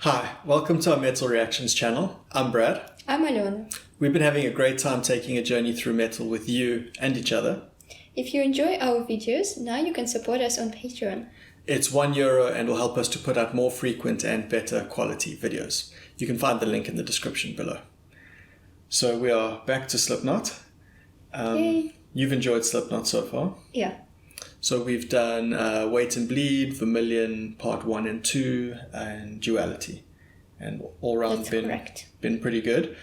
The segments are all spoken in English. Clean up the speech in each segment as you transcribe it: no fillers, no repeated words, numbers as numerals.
Hi, welcome to our Metal Reactions channel. I'm Brad. I'm Alena. We've been having a great time taking a journey through metal with you and each other. If you enjoy our videos, now you can support us on Patreon. It's €1 and will help us to put out more frequent and better quality videos. You can find the link in the description below. So we are back to Slipknot. Yay. You've enjoyed Slipknot so far. Yeah. So we've done Wait and Bleed, Vermilion, Part 1 and 2, and Duality. And all around been pretty good.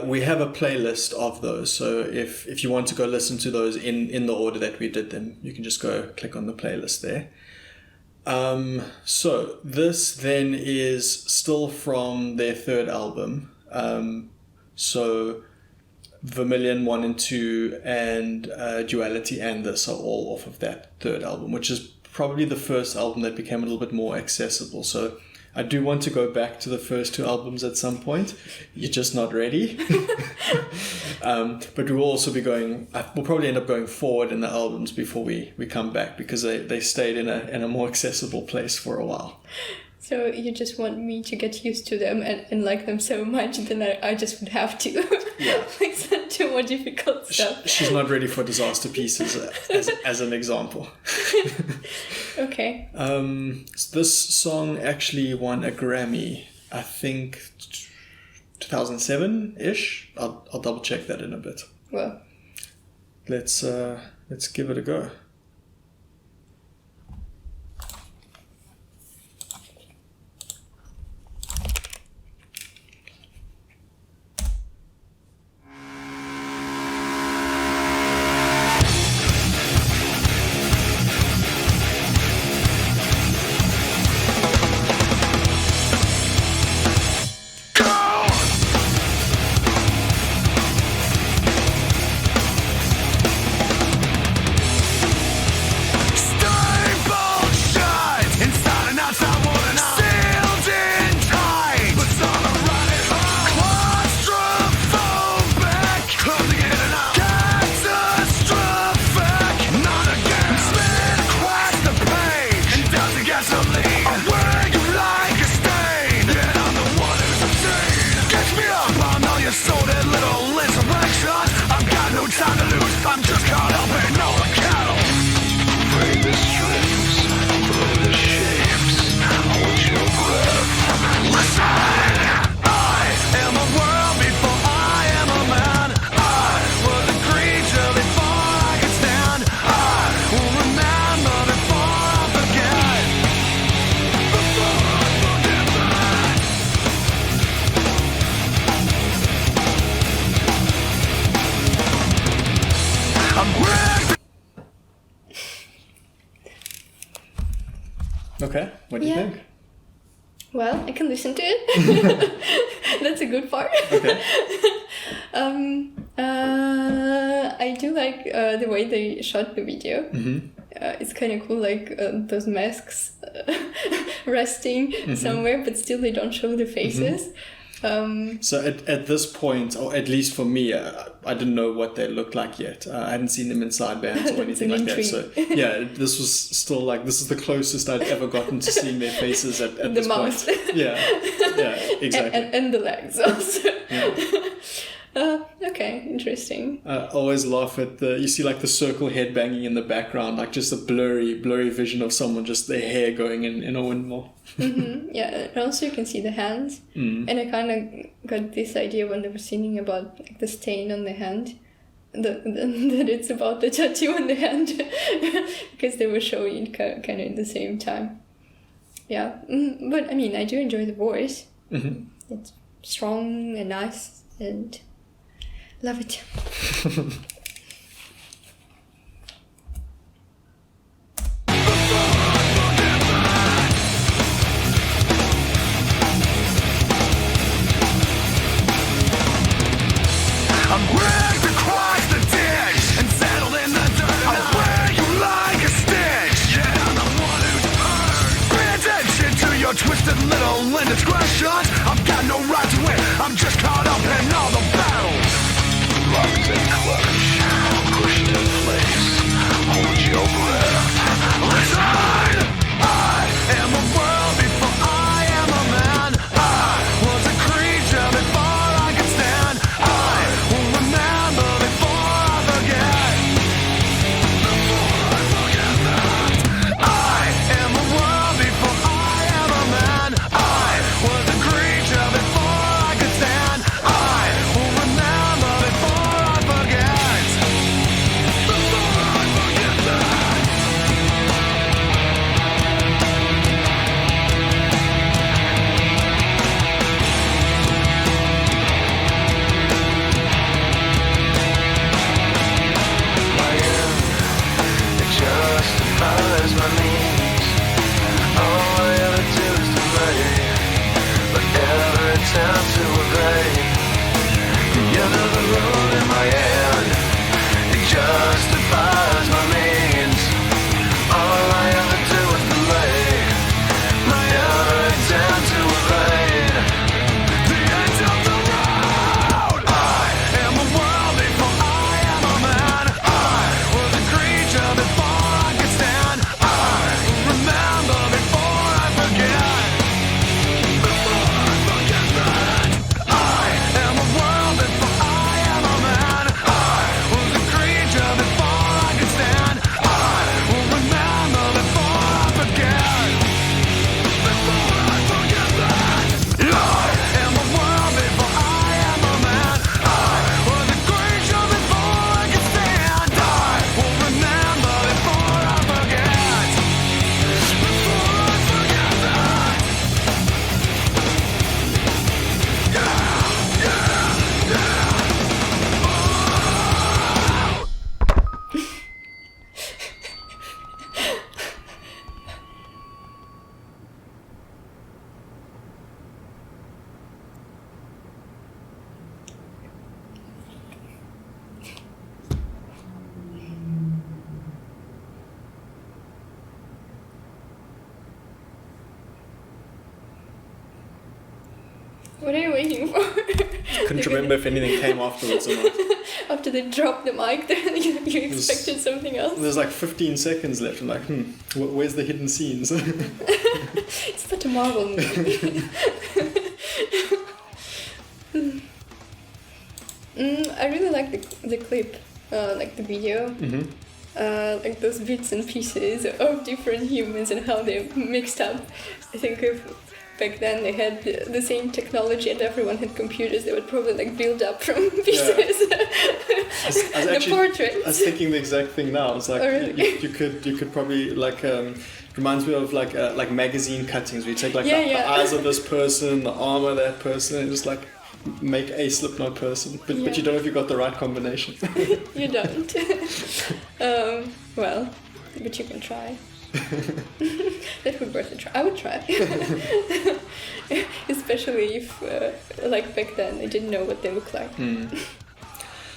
We have a playlist of those, so if you want to go listen to those in the order that we did them, you can just go click on the playlist there. So this then is still from their third album. So Vermilion 1 and 2 and Duality and this are all off of that third album, which is probably the first album that became a little bit more accessible. So I do want to go back to the first two albums at some point. You're just not ready. But we will also be we'll probably end up going forward in the albums before we come back, because they stayed in a more accessible place for a while. So you just want me to get used to them and like them so much, then I just would have to like to more difficult stuff. She's not ready for Disaster Pieces as an example. Okay. This song actually won a Grammy, I think 2007-ish. I'll double check that in a bit. Well, let's give it a go. Okay, what do you think? Well, I can listen to it. That's a good part. Okay. I do like the way they shot the video. Mm-hmm. It's kind of cool, like those masks resting somewhere, but still they don't show the faces. Mm-hmm. So at this point, or at least for me, I didn't know what they looked like yet. I hadn't seen them inside bands or anything like that. So yeah, this was still like, this is the closest I'd ever gotten to seeing their faces at the this mouth. point. Yeah, exactly. And the legs also. Yeah. Okay, interesting. I always laugh at you see like the circle head banging in the background, like just a blurry vision of someone, just their hair going in a windmill. Mm-hmm. Yeah, and also you can see the hands. And I kind of got this idea when they were singing about like, the stain on the hand, that it's about the tattoo on the hand, because they were showing it kind of at the same time. Yeah, but I mean, I do enjoy the voice. Mm-hmm. It's strong and nice, and love it. Twisted little indiscretions. I've got no right to win. I'm just caught up in all the battles. Locked in clutch, pushed in place. Hold your breath. Listen, I am a world before I am a man. What are you waiting for? Couldn't remember if anything came afterwards or not. After they dropped the mic, then you expected something else. There's like 15 seconds left. I'm like, where's the hidden scenes? It's not a Marvel movie. I really like the clip, like the video. Mm-hmm. Like those bits and pieces of different humans and how they're mixed up. I think if back then they had the same technology and everyone had computers, they would probably like build up from pieces. The portraits. I was thinking the exact thing now. It's like, oh, really? you could probably like reminds me of like magazine cuttings where you take like the eyes of this person, the arm of that person, and just like make a Slipknot person, but you don't know if you got the right combination. You don't. Well, but you can try. That would be worth a try. I would try. Especially if, like back then, I didn't know what they look like.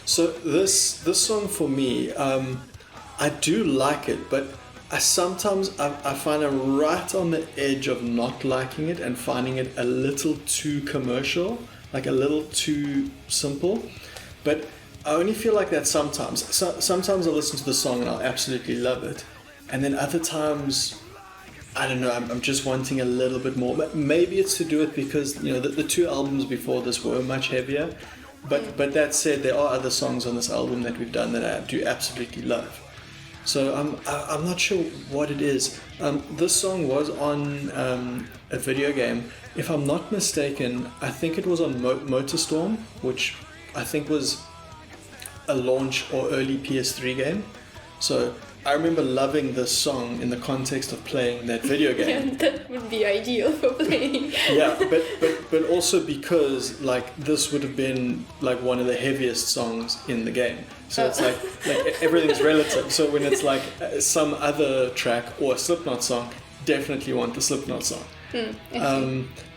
So this song for me, I do like it, but I sometimes I find I'm right on the edge of not liking it and finding it a little too commercial, like a little too simple. But I only feel like that sometimes. Sometimes I listen to the song and I'll absolutely love it. And then other times, I don't know, I'm just wanting a little bit more. Maybe it's to do with because, the two albums before this were much heavier. But that said, there are other songs on this album that we've done that I do absolutely love. So I'm not sure what it is. This song was on a video game. If I'm not mistaken, I think it was on MotorStorm, which I think was a launch or early PS3 game. So I remember loving this song in the context of playing that video game. Yeah, that would be ideal for playing. Yeah, but also because like this would have been like one of the heaviest songs in the game. So it's like everything's relative. So when it's like some other track or a Slipknot song, definitely want the Slipknot song.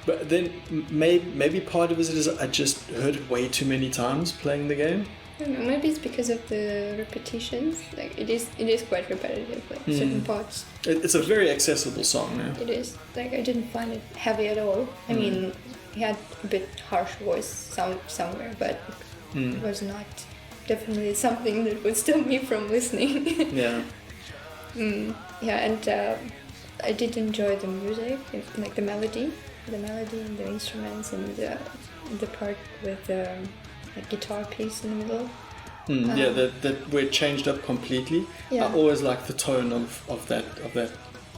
But then maybe part of it is I just heard it way too many times playing the game. I don't know, maybe it's because of the repetitions. Like it is quite repetitive, like certain parts. It's a very accessible song, yeah. It is. Like I didn't find it heavy at all. I mean, he had a bit harsh voice somewhere, but it was not definitely something that would stop me from listening. Yeah. Yeah, and I did enjoy the music, like the melody and the instruments and the part with the guitar piece in the middle. That where it changed up completely. Yeah. I always liked the tone of that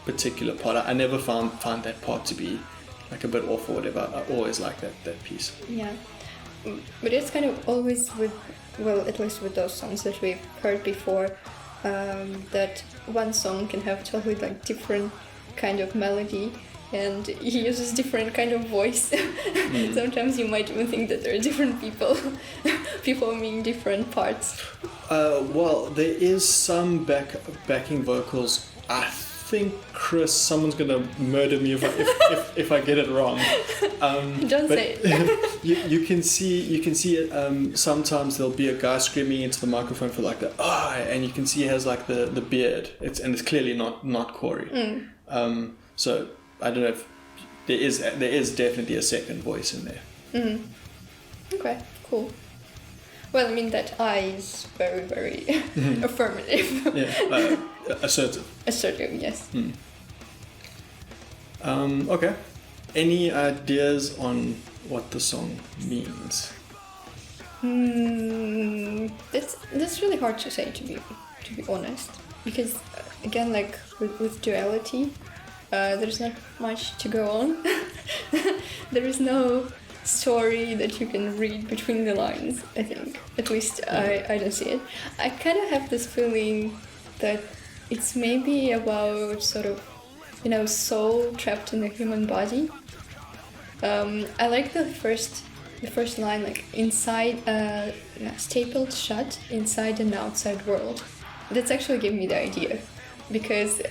particular part. I never found that part to be like a bit off or whatever. I always liked that piece. Yeah, but it's kind of always at least with those songs that we've heard before, that one song can have totally like different kind of melody. And he uses different kind of voice. Sometimes you might even think that there are different people performing different parts. Well, there is some backing vocals. I think someone's gonna murder me if I get it wrong. Don't say it. you can see sometimes there'll be a guy screaming into the microphone for like the and you can see he has like the beard. It's clearly not Corey. So I don't know if there is definitely a second voice in there. Okay, cool. Well, I mean that I is very, very affirmative. Yeah, assertive. Assertive, yes. Okay. Any ideas on what the song means? That's really hard to say, to be honest, because again, like with duality. There's not much to go on. There is no story that you can read between the lines, I think. At least I don't see it. I kind of have this feeling that it's maybe about sort of, soul trapped in a human body. I like the first line, like inside, stapled shut inside an outside world. That's actually gave me the idea, because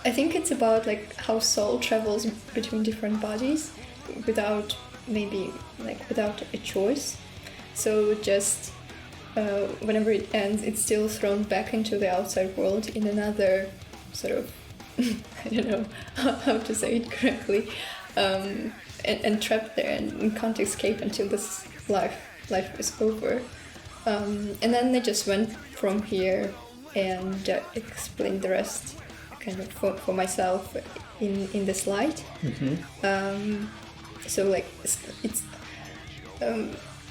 I think it's about like how soul travels between different bodies without a choice. So just whenever it ends, it's still thrown back into the outside world in another sort of I don't know how to say it correctly. and trapped there and can't escape until this life is over. And then I just went from here and explained the rest kind of for myself in the slide. So like it's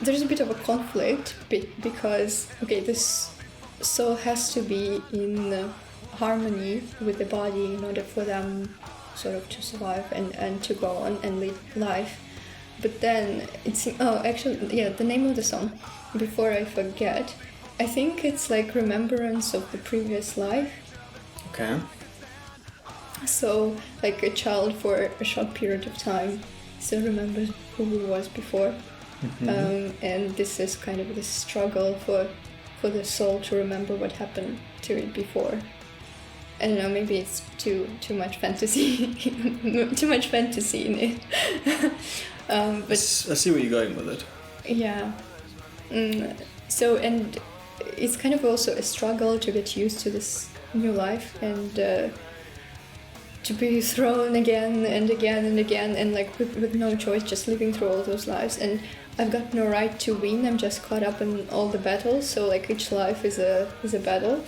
there's a bit of a conflict because okay, this soul has to be in harmony with the body in order for them sort of to survive and to go on and live life. But then it's the name of the song, before I forget, I think it's like remembrance of the previous life. Okay. So like a child for a short period of time still remembers who he was before. And this is kind of this struggle for the soul to remember what happened to it before. I don't know, maybe it's too much fantasy, too much fantasy in it. But I see where you're going with it. Yeah. So, and it's kind of also a struggle to get used to this new life and to be thrown again and again and again and like with no choice, just living through all those lives. And I've got no right to win. I'm just caught up in all the battles. So like each life is a battle.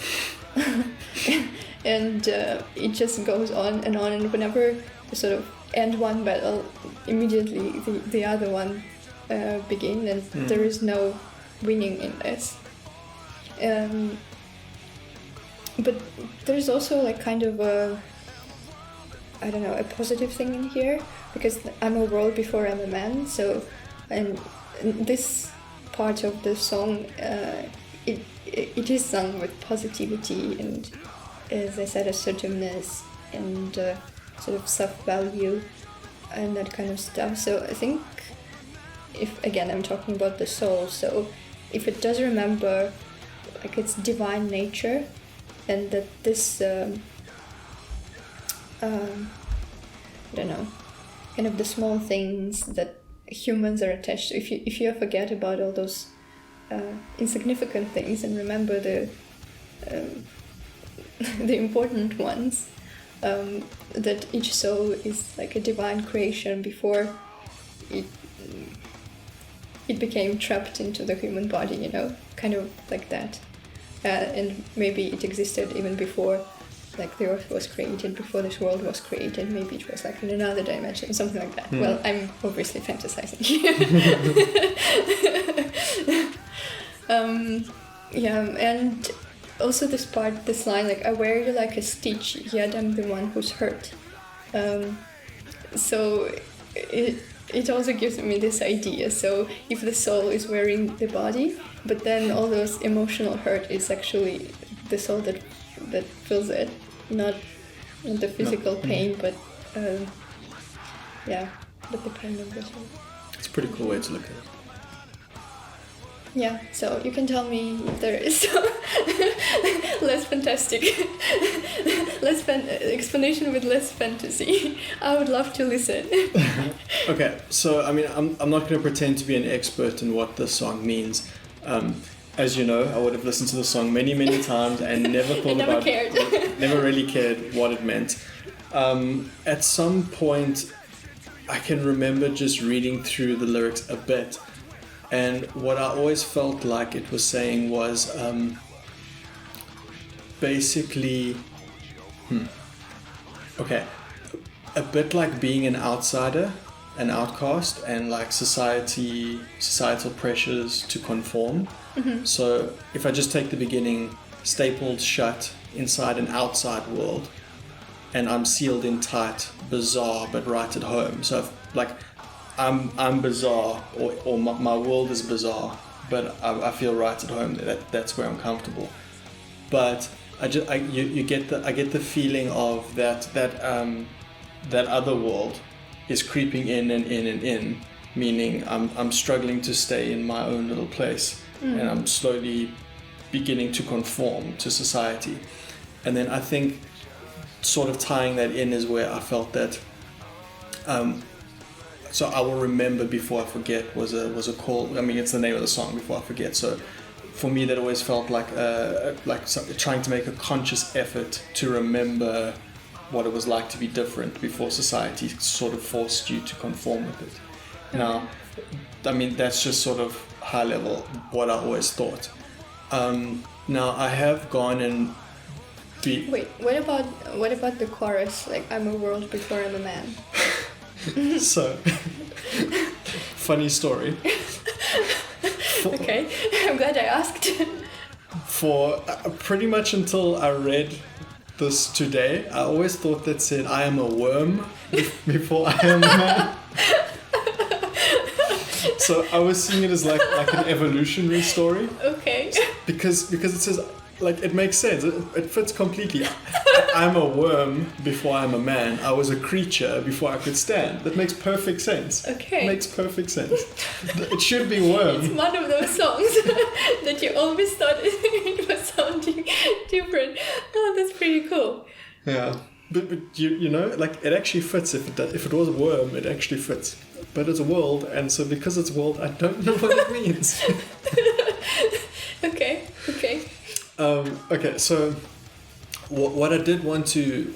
And it just goes on, and whenever you sort of end one battle, immediately the other one begin, and there is no winning in this. But there's also like kind of a positive thing in here, because I'm a world before I'm a man. So, and this part of the song, it is sung with positivity and, as I said, assertiveness and sort of self-value and that kind of stuff. So I think, if again I'm talking about the soul, so if it does remember like its divine nature, and that this I don't know, kind of the small things that humans are attached to, if you forget about all those insignificant things and remember the important ones, that each soul is like a divine creation before it became trapped into the human body, you know, kind of like that. And maybe it existed even before, like the earth was created, before this world was created. Maybe it was like in another dimension, something like that. Well, I'm obviously fantasizing here. And also this line, like, I wear you like a stitch, yet I'm the one who's hurt. So it also gives me this idea. So if the soul is wearing the body, but then all those emotional hurt is actually the soul that feels it, not the physical pain, but but the pain of the soul. It's a pretty cool way to look at it. Yeah, so you can tell me if there is less fantastic, explanation with less fantasy. I would love to listen. Okay, so I mean, I'm not going to pretend to be an expert in what this song means. As you know, I would have listened to the song many times and never thought never really cared what it meant. At some point, I can remember just reading through the lyrics a bit. And what I always felt like it was saying was basically, a bit like being an outsider, an outcast, and like societal pressures to conform. Mm-hmm. So if I just take the beginning, stapled shut inside an outside world, and I'm sealed in tight, bizarre, but right at home. So if, like, I'm bizarre, or my world is bizarre, but I feel right at home. That's where I'm comfortable. But I get the feeling of that other world is creeping in, meaning I'm struggling to stay in my own little place, and I'm slowly beginning to conform to society. And then I think sort of tying that in is where I felt that. So I will remember before I forget was a call. I mean, it's the name of the song, Before I Forget. So for me, that always felt like trying to make a conscious effort to remember what it was like to be different before society sort of forced you to conform with it. Now, I mean, that's just sort of high level what I always thought. Now I have gone and Wait, what about the chorus? Like, I'm a world before I'm a man. So, funny story. Okay, I'm glad I asked. For pretty much until I read this today, I always thought that said I am a worm before I am a man. So I was seeing it as like an evolutionary story. Okay. Because it says, like, it makes sense. It fits completely. I'm a worm before I'm a man. I was a creature before I could stand. That makes perfect sense. Okay. It makes perfect sense. It should be It's worm. one of those songs that you always thought it was sounding different. Oh, that's pretty cool. Yeah. But you know, like, it actually fits. If it was worm, it actually fits. But it's world, and so because it's world, I don't know what it means. Okay. Okay, so what I did want to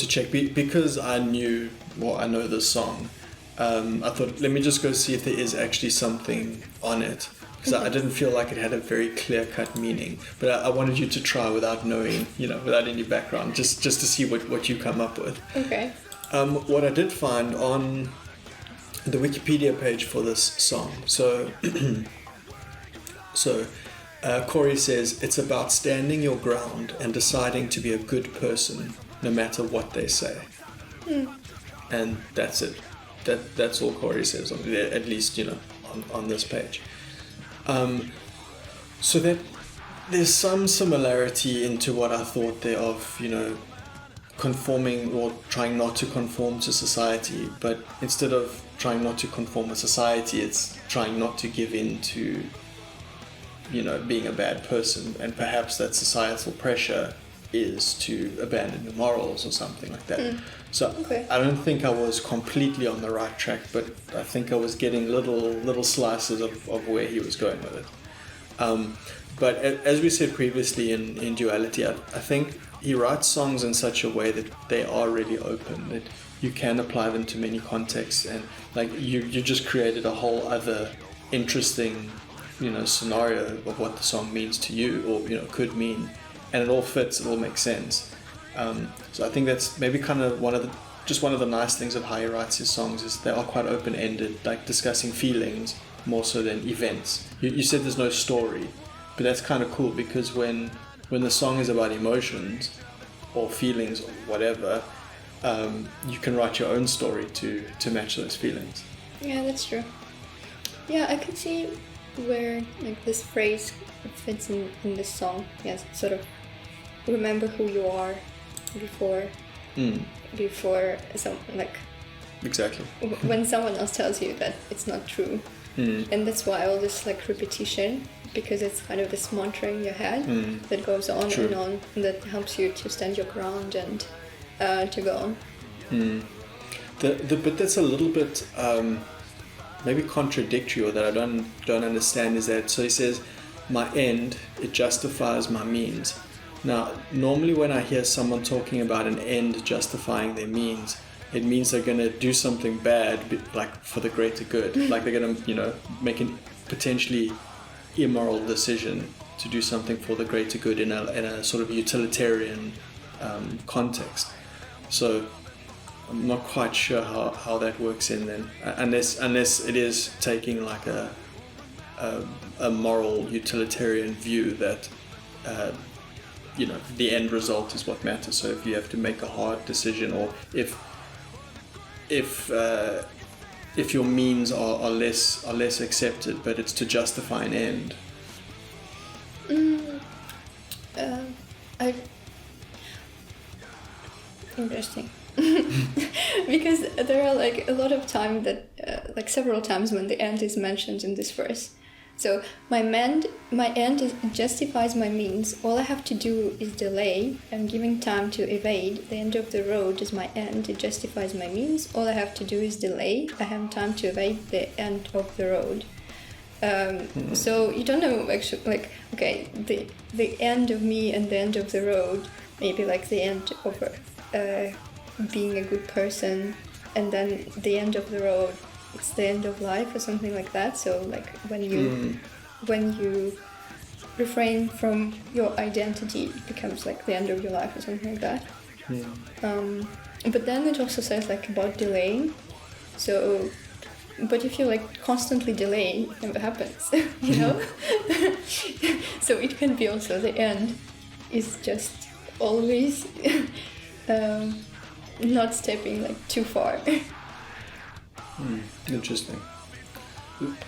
check, because I know this song, I thought, let me just go see if there is actually something on it, because I didn't feel like it had a very clear-cut meaning, but I wanted you to try without knowing, without any background, just to see what you come up with. Okay. What I did find on the Wikipedia page for this song, so Corey says it's about standing your ground and deciding to be a good person no matter what they say. And that's it. That's all Corey says, at least on this page. So that there's some similarity into what I thought there of conforming or trying not to conform to society, but instead of trying not to conform with society, it's trying not to give in to being a bad person, and perhaps that societal pressure is to abandon your morals or something like that. So Okay. I don't think I was completely on the right track, but I think I was getting little slices of where he was going with it. But as we said previously in Duality, I think he writes songs in such a way that they are really open, that you can apply them to many contexts, and like you just created a whole other interesting scenario of what the song means to you, or could mean, and it all fits, it all makes sense. So I think that's maybe kind of one of the nice things of how he writes his songs, is they are quite open-ended, like discussing feelings more so than events. You said there's no story, but that's kind of cool, because when the song is about emotions or feelings or whatever, you can write your own story to match those feelings. Yeah, that's true. Yeah, I could see where like this phrase fits in this song. Yes, sort of remember who you are before some, like, Exactly. when someone else tells you that it's not true. And that's why all this like repetition, because it's kind of this mantra in your head that goes on True. and on, and that helps you to stand your ground and to go on. But that's a little bit maybe contradictory, or that I don't understand, is that, so he says, my end, it justifies my means. Now, normally when I hear someone talking about an end justifying their means, it means they're going to do something bad, like for the greater good. Like they're going to, make a potentially immoral decision to do something for the greater good in a sort of utilitarian context. So I'm not quite sure how that works in then, unless it is taking like a moral utilitarian view that the end result is what matters. So if you have to make a hard decision, or if your means are less accepted, but it's to justify an end. Interesting. Because there are like a lot of time that like several times when the end is mentioned in this verse. So my end justifies my means. All I have to do is delay. I'm giving time to evade. The end of the road is my end. It justifies my means. All I have to do is delay. I have time to evade the end of the road. So you don't know actually, like, okay, the end of me and the end of the road, maybe like the end of being a good person, and then the end of the road, it's the end of life or something like that. So like when you refrain from your identity, it becomes like the end of your life or something like that. But then it also says like about delaying. So, but if you like constantly delay, it never happens, you know? So it can be also the end is just always not stepping like too far. Interesting.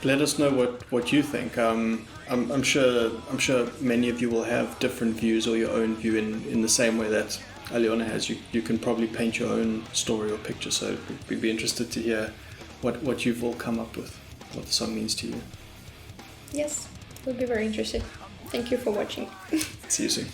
Let us know what you think. I'm sure many of you will have different views or your own view in the same way that Alena has. You can probably paint your own story or picture. So we'd be interested to hear what you've all come up with, what the song means to you. Yes, we'll be very interested. Thank you for watching. See you soon.